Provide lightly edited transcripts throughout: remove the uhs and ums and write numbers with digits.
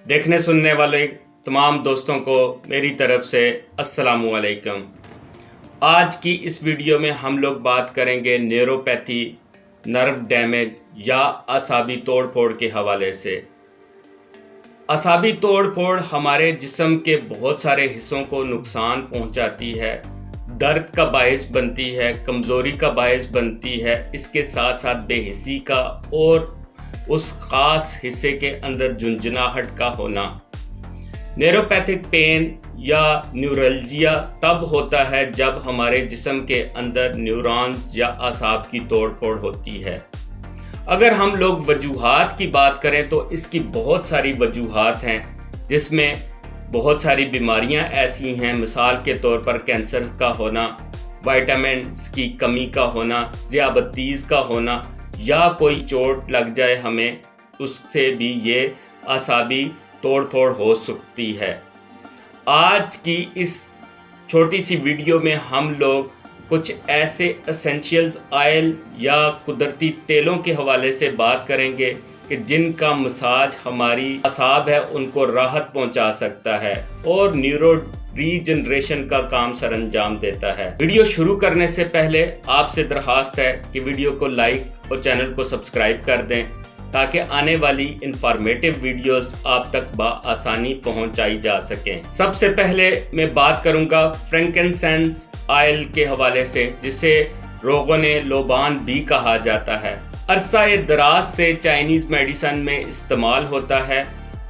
देखने सुनने वाले तमाम दोस्तों को मेरी तरफ से अस्सलाम वालेकुम। आज की इस वीडियो में हम लोग बात करेंगे न्यूरोपैथी, नर्व डैमेज या असाबी तोड़ फोड़ के हवाले से। असाबी तोड़ फोड़ हमारे जिस्म के बहुत सारे हिस्सों को नुकसान पहुंचाती है, दर्द का बायस बनती है, कमज़ोरी का बायस बनती है, इसके साथ साथ बेहिस्सी का और उस ख़ास हिस्से के अंदर झुंझुनाहट का होना। न्यूरोपैथिक पेन या न्यूरल्जिया तब होता है जब हमारे जिस्म के अंदर न्यूरॉन्स या आसाब की तोड़ फोड़ होती है। अगर हम लोग वजूहात की बात करें तो इसकी बहुत सारी वजूहात हैं, जिसमें बहुत सारी बीमारियां ऐसी हैं, मिसाल के तौर पर कैंसर का होना, विटामिन्स की कमी का होना, ज़ियाबतीज़ का होना, या कोई चोट लग जाए हमें, उससे भी ये आसाबी तोड़ फोड़ हो सकती है। आज की इस छोटी सी वीडियो में हम लोग कुछ ऐसे एसेंशियल्स ऑयल या कुदरती तेलों के हवाले से बात करेंगे कि जिनका मसाज हमारी आसाब है उनको राहत पहुंचा सकता है और न्यूरो रीजनरेशन का काम सर अंजाम देता है। वीडियो शुरू करने से पहले आपसे दरख्वास्त है कि वीडियो को लाइक और चैनल को सब्सक्राइब कर दें ताकि आने वाली इंफॉर्मेटिव वीडियोस आप तक बआसानी पहुंचाई जा सकें। सबसे पहले मैं बात करूंगा फ्रैंकिनसेंस ऑयल के हवाले से, जिसे रोगन लोबान भी कहा जाता है। अरसा दराज से चाइनीज़ मेडिसन में इस्तेमाल होता है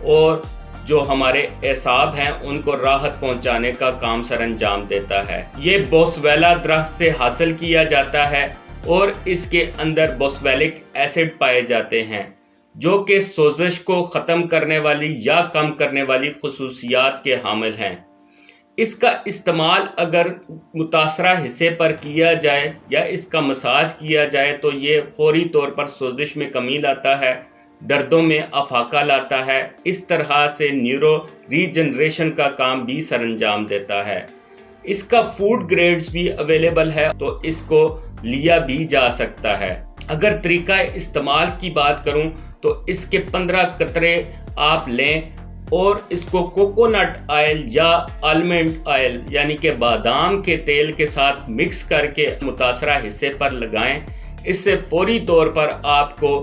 और जो हमारे एसाब हैं उनको राहत पहुंचाने का काम सर अंजाम देता है। ये बोसवेला दरख्त से हासिल किया जाता है और इसके अंदर बोसवेलिक एसिड पाए जाते हैं जो कि सोजिश को ख़त्म करने वाली या कम करने वाली खुसूसियात के हामिल हैं। इसका इस्तेमाल अगर मुतासरा हिस्से पर किया जाए या इसका मसाज किया जाए तो ये फौरी तौर पर सोजिश में कमी लाता है, दर्दों में अफाका लाता है। इस तरह से न्यूरो रीजनरेशन का काम भी सर अंजाम देता है। इसका फूड ग्रेड्स भी अवेलेबल है तो इसको लिया भी जा सकता है। अगर तरीका इस्तेमाल की बात करूं तो इसके 15 कतरे आप लें और इसको कोकोनट ऑयल या आलमंड ऑयल यानी कि बादाम के तेल के साथ मिक्स करके मुतासरा हिस्से पर लगाएं। इससे फौरी तौर पर आपको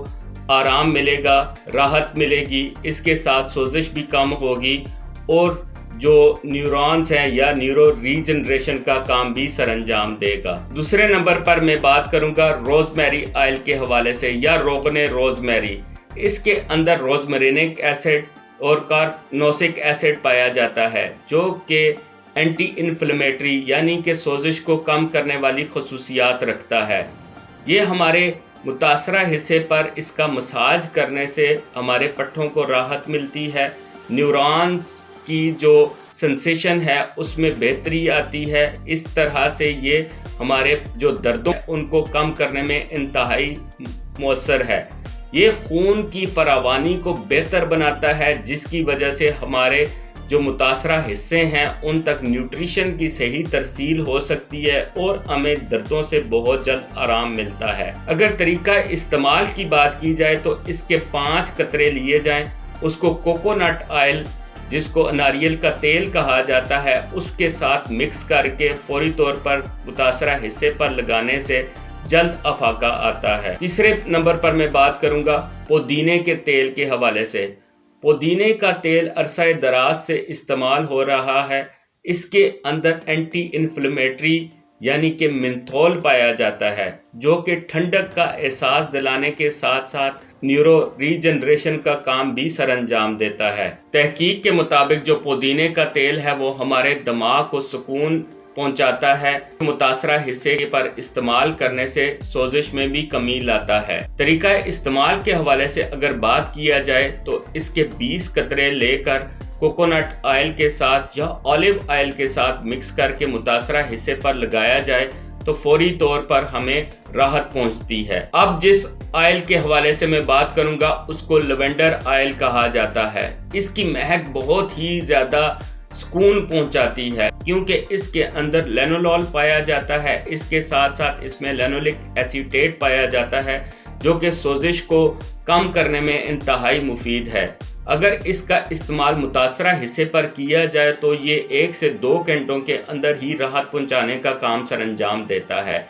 आराम मिलेगा, राहत मिलेगी, इसके साथ सोजिश भी कम होगी और जो न्यूरॉन्स हैं या न्यूरो रीजनरेशन का काम भी सर अंजाम देगा। दूसरे नंबर पर मैं बात करूंगा रोजमेरी ऑयल के हवाले से या रोगन रोजमेरी। इसके अंदर रोजमेरिनिक एसिड और कार्नोसिक एसिड पाया जाता है जो कि एंटी इन्फ्लेमेटरी यानी कि सोजिश को कम करने वाली खुसूसियात रखता है। ये हमारे मुतासरा हिस्से पर इसका मसाज करने से हमारे पट्ठों को राहत मिलती है, न्यूरॉन्स की जो सेंसेशन है उसमें बेहतरी आती है। इस तरह से ये हमारे जो दर्दों उनको कम करने में इंतहाई मौसर है। ये खून की फरावानी को बेहतर बनाता है, जिसकी वजह से हमारे जो मुतासरा हिस्से हैं उन तक न्यूट्रिशन की सही तरसील हो सकती है और हमें दर्दों से बहुत जल्द आराम मिलता है। अगर तरीका इस्तेमाल की बात की जाए तो इसके 5 कतरे लिए जाएं, उसको कोकोनट ऑयल जिसको नारियल का तेल कहा जाता है उसके साथ मिक्स करके फौरी तौर पर मुतासरा हिस्से पर लगाने से जल्द अफाका आता है। तीसरे नंबर पर मैं बात करूंगा पुदीने के तेल के हवाले से। पुदीने का तेल अरसा दराज से इस्तेमाल हो रहा है। इसके अंदर एंटी इन्फ्लेमेटरी यानी कि मेंथोल पाया जाता है जो कि ठंडक का एहसास दिलाने के साथ साथ न्यूरो रीजनरेशन का काम भी सर अंजाम देता है। तहकीक के मुताबिक जो पुदीने का तेल है वो हमारे दिमाग को सुकून पहुंचाता है। मुतासरा हिस्से पर इस्तेमाल करने से सोजिश में भी कमी लाता है। तरीका इस्तेमाल के हवाले से अगर बात किया जाए तो इसके 20 कतरे लेकर कोकोनट ऑयल के साथ या ऑलिव ऑयल के साथ मिक्स करके मुतासरा हिस्से पर लगाया जाए तो फौरी तौर पर हमें राहत पहुंचती है। अब जिस ऑयल के हवाले से मैं बात करूंगा उसको लेवेंडर ऑयल कहा जाता है। इसकी महक बहुत ही ज़्यादा सुकून पहुंचाती है क्योंकि इसके अंदर लेनोलॉल पाया जाता है। इसके साथ साथ इसमें लेनोलिक एसीटेट पाया जाता है जो कि सोजिश को कम करने में इंतहाई मुफीद है। اگر اس کا استعمال متاثرہ حصے پر کیا جائے تو یہ 1 سے 2 گھنٹوں کے اندر ہی راحت پہنچانے کا کام سر انجام دیتا ہے،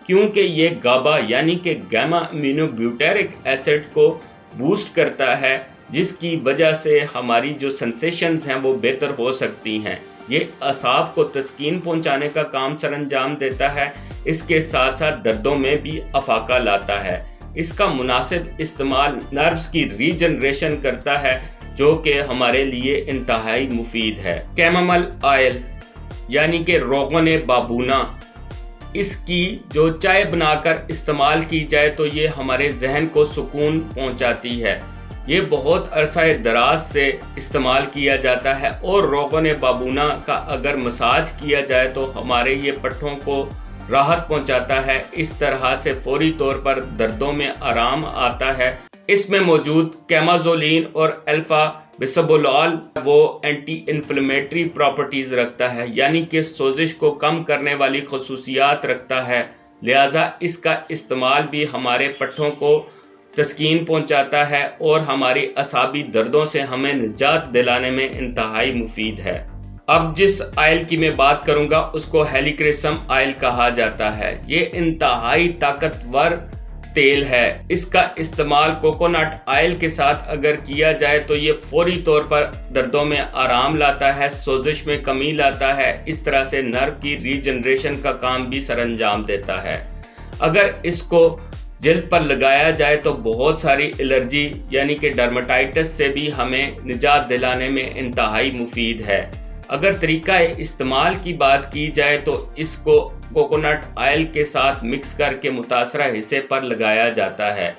کیونکہ یہ گابا یعنی کہ گیما امینو بیوٹیرک ایسڈ کو بوسٹ کرتا ہے، جس کی وجہ سے ہماری جو سنسیشنز ہیں وہ بہتر ہو سکتی ہیں۔ یہ اعصاب کو تسکین پہنچانے کا کام سر انجام دیتا ہے، اس کے ساتھ ساتھ دردوں میں بھی افاقہ لاتا ہے۔ اس کا مناسب استعمال نروز کی ری جنریشن کرتا ہے، جو کہ ہمارے لیے انتہائی مفید ہے۔ کیمامل آئل یعنی کہ روغن بابونا، اس کی جو چائے بنا کر استعمال کی جائے تو یہ ہمارے ذہن کو سکون پہنچاتی ہے۔ یہ بہت عرصہ دراز سے استعمال کیا جاتا ہے، اور روغن بابونا کا اگر مساج کیا جائے تو ہمارے یہ پٹھوں کو راحت پہنچاتا ہے۔ اس طرح سے فوری طور پر دردوں میں آرام آتا ہے۔ اس میں موجود کیمازولین اور الفا بیسبولال وہ اینٹی انفلیمیٹری پراپرٹیز رکھتا ہے، یعنی کہ سوزش کو کم کرنے والی خصوصیات رکھتا ہے، لہٰذا اس کا استعمال بھی ہمارے پٹھوں کو تسکین پہنچاتا ہے اور ہماری اعصابی دردوں سے ہمیں نجات دلانے میں انتہائی مفید ہے۔ اب جس آئل کی میں بات کروں گا اس کو ہیلیکریسم آئل کہا جاتا ہے۔ یہ انتہائی طاقتور تیل ہے۔ اس کا استعمال کوکونٹ آئل کے ساتھ اگر کیا جائے تو یہ فوری طور پر دردوں میں آرام لاتا ہے، سوزش میں کمی لاتا ہے، اس طرح سے نرو کی ری جنریشن کا کام بھی سر انجام دیتا ہے۔ اگر اس کو جلد پر لگایا جائے تو بہت ساری الرجی یعنی کہ ڈرماٹائٹس سے بھی ہمیں نجات دلانے میں انتہائی مفید ہے۔ اگر طریقہ استعمال کی بات کی جائے تو اس کو کوکونٹ آئل کے ساتھ مکس کر کے متاثرہ حصے پر لگایا جاتا ہے،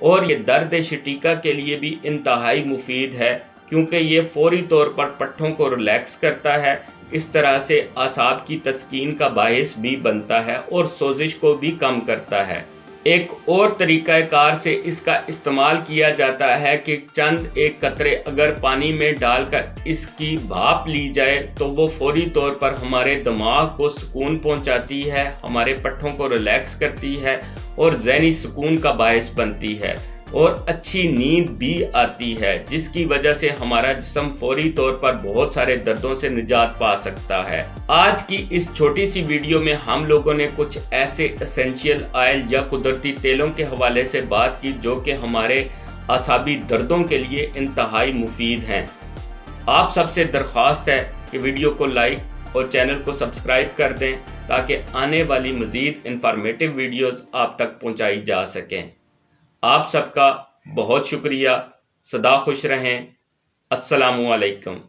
اور یہ درد شٹیکا کے لیے بھی انتہائی مفید ہے، کیونکہ یہ فوری طور پر پٹھوں کو ریلیکس کرتا ہے، اس طرح سے اعصاب کی تسکین کا باعث بھی بنتا ہے اور سوزش کو بھی کم کرتا ہے۔ ایک اور طریقہ کار سے اس کا استعمال کیا جاتا ہے کہ چند ایک قطرے اگر پانی میں ڈال کر اس کی بھاپ لی جائے تو وہ فوری طور پر ہمارے دماغ کو سکون پہنچاتی ہے، ہمارے پٹھوں کو ریلیکس کرتی ہے اور ذہنی سکون کا باعث بنتی ہے، اور اچھی نیند بھی آتی ہے، جس کی وجہ سے ہمارا جسم فوری طور پر بہت سارے دردوں سے نجات پا سکتا ہے۔ آج کی اس چھوٹی سی ویڈیو میں ہم لوگوں نے کچھ ایسے اسینشیل آئل یا قدرتی تیلوں کے حوالے سے بات کی جو کہ ہمارے اعصابی دردوں کے لیے انتہائی مفید ہیں۔ آپ سب سے درخواست ہے کہ ویڈیو کو لائک اور چینل کو سبسکرائب کر دیں تاکہ آنے والی مزید انفارمیٹیو ویڈیوز آپ تک پہنچائی جا سکیں۔ آپ سب کا بہت شکریہ۔ سدا خوش رہیں۔ السلام علیکم۔